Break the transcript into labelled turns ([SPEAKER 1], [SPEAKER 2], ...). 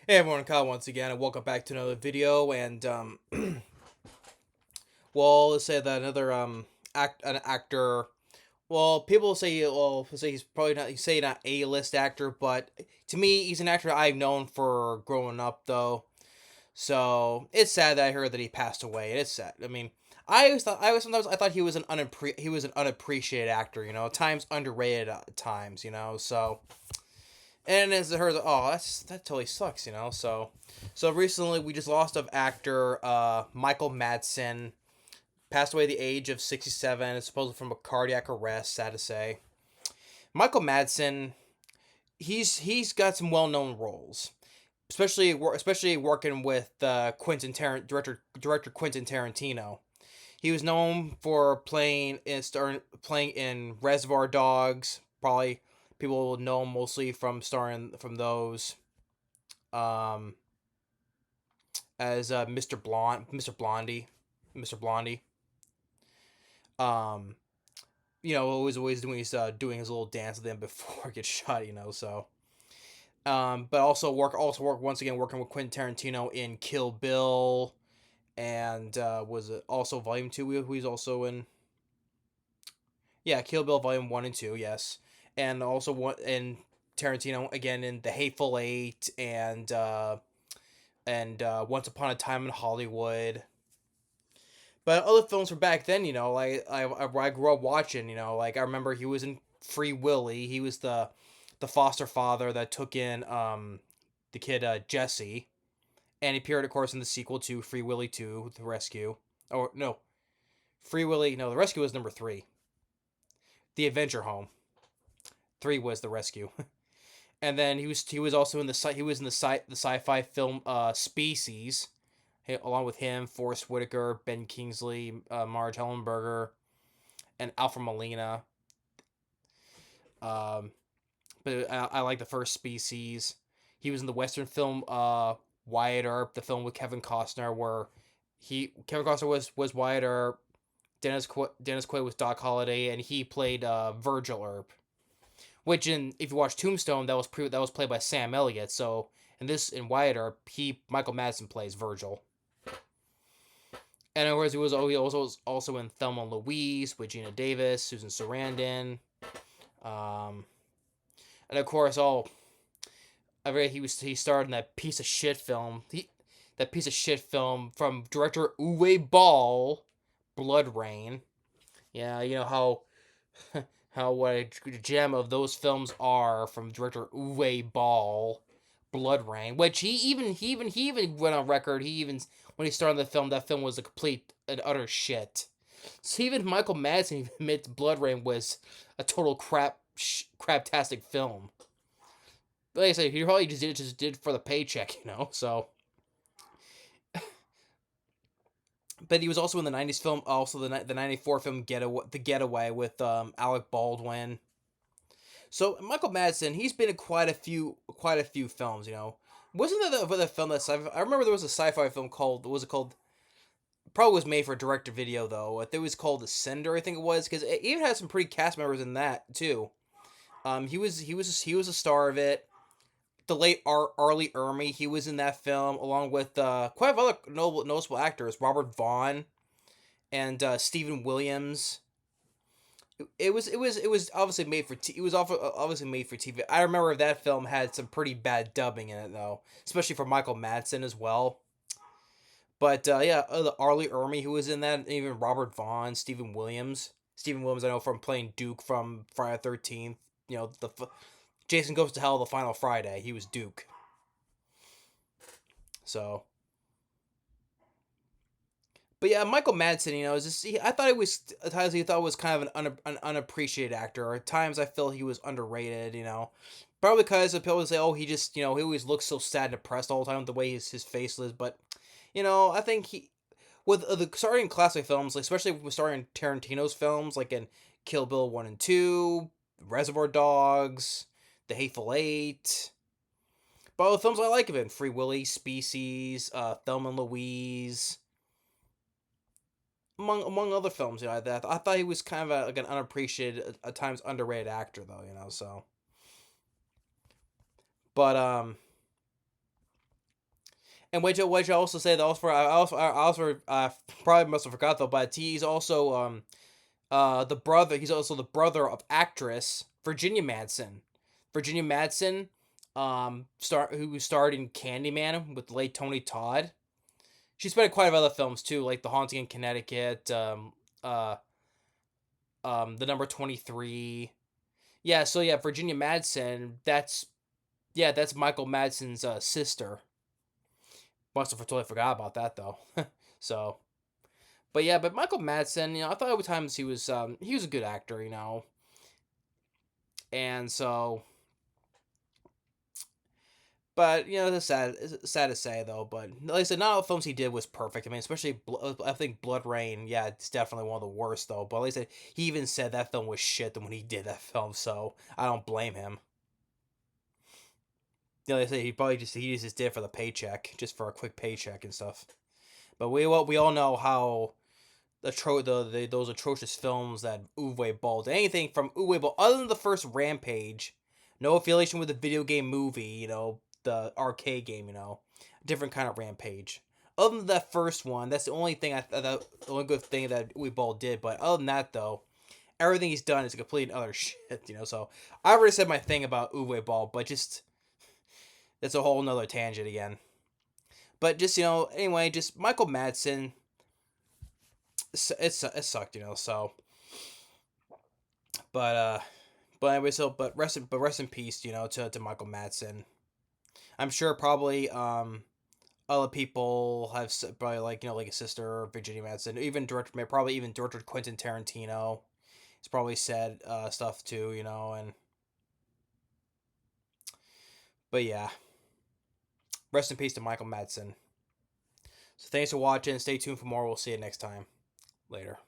[SPEAKER 1] Hey everyone, Kyle once again, and welcome back to another video. And well, let's say that another an actor. Well, people say say he's probably not. You say not a list actor, but to me, he's an actor I've known for growing up though. So it's sad that I heard that he passed away. It's sad. I mean, I thought he was he was an unappreciated actor. At times underrated at times. So. And as I heard, oh, that totally sucks, So recently we just lost of actor Michael Madsen, passed away at the age of 67, supposedly from a cardiac arrest. Sad to say. Michael Madsen, he's got some well known roles, especially working with director Quentin Tarantino. He was known for playing in Reservoir Dogs. Probably people will know him mostly from starring from those. Um, as Mr. Blondie. Um, always doing his little dance with them before he gets shot. So. But also work once again working with Quentin Tarantino in Kill Bill, and was it also Volume 2? Who he's also in? Yeah, Kill Bill Volume 1 and 2. Yes, and also one in Tarantino again in The Hateful Eight and Once Upon a Time in Hollywood. But other films from back then, like I grew up watching, like I remember he was in Free Willy. He was the foster father that took in the kid Jesse, and he appeared, of course, in the sequel to Free Willy 2, The Rescue. Oh no, Free Willy. No, The Rescue was number 3. The Adventure Home. 3 was The Rescue. And then he was also in the sci-fi film Species, along with him, Forrest Whitaker, Ben Kingsley, Marge Hellenberger, and Alfred Molina. Um, but I like the first Species. He was in the Western film Wyatt Earp, the film with Kevin Costner, where Kevin Costner was Wyatt Earp, Dennis Quaid was Doc Holliday, and he played Virgil Earp. Which if you watch Tombstone, that was played by Sam Elliott. So in Wyatt Earp, Michael Madsen plays Virgil. And of course, he was also in Thelma and Louise with Gina Davis, Susan Sarandon, um, and of course, he starred in that piece of shit film. That piece of shit film from director Uwe Ball, Blood Rain. Yeah, you know how what a gem of those films are from director Uwe Ball, Blood Rain, which he even went on record. He even when he started the film, that film was a complete and utter shit. So even Michael Madsen admits Blood Rain was a total craptastic film. But like I said, he probably just did for the paycheck, So, but he was also in the '90s film, also the '94 film The Getaway with Alec Baldwin. So Michael Madsen, he's been in quite a few films. Wasn't there the film I remember there was a sci-fi film called, was it called? Probably was made for direct to video though. I think it was called The Sender. I think it was, because it even had some pretty cast members in that too. He was a star of it. The late Arlie Ermy, he was in that film along with quite a few other noticeable actors, Robert Vaughn and Stephen Williams. It was obviously made for it was obviously made for TV. I remember that film had some pretty bad dubbing in it though, especially for Michael Madsen as well. But yeah, the Arlie Ermy who was in that, and even Robert Vaughn, Stephen Williams. Stephen Williams I know from playing Duke from Friday the 13th. The Jason Goes to Hell, the Final Friday. He was Duke. So, but yeah, Michael Madsen, is just I thought he was at times he thought was kind of an unappreciated actor. At times I feel he was underrated. Probably because people say, oh, he just he always looks so sad and depressed all the time with the way his face is. But I think he with the starting classic films, like especially with starting Tarantino's films, like in Kill Bill 1 and 2, Reservoir Dogs, The Hateful Eight. But all the films I like of him, Free Willy, Species, Thelma and Louise, among other films, I thought he was kind of like an unappreciated, at times underrated actor, though, So, but And which I also say that also probably must have forgot though, but he's also the brother. He's also the brother of actress Virginia Madsen. Virginia Madsen, who starred in Candyman with the late Tony Todd. She's been in quite a few other films too, like The Haunting in Connecticut, uh, The Number 23. Yeah, so yeah, Virginia Madsen. That's Michael Madsen's sister. Must have totally forgot about that though. So, but yeah, but Michael Madsen, I thought over times he was a good actor, and so, but it's sad to say though. But like I said, not all the films he did was perfect. I mean, especially I think Blood Rain. Yeah, it's definitely one of the worst though. But like I said, he even said that film was shit when he did that film, so I don't blame him. Like I say, he just did it for the paycheck, just for a quick paycheck and stuff. But we all know how those atrocious films that Uwe Boll did. Anything from Uwe Boll, other than the first Rampage, no affiliation with the video game movie, the arcade game, different kind of Rampage. Other than that first one, that's the only thing the only good thing that Uwe Boll did. But other than that, though, everything he's done is a complete other shit. So I already said my thing about Uwe Boll, but just that's a whole nother tangent again. But just anyway, just Michael Madsen, it sucked, So, but anyway, rest in peace, to Michael Madsen. I'm sure probably other people have probably like his sister Virginia Madsen, even director Quentin Tarantino. He's probably said stuff too, and but yeah, rest in peace to Michael Madsen. So thanks for watching. Stay tuned for more. We'll see you next time. Later.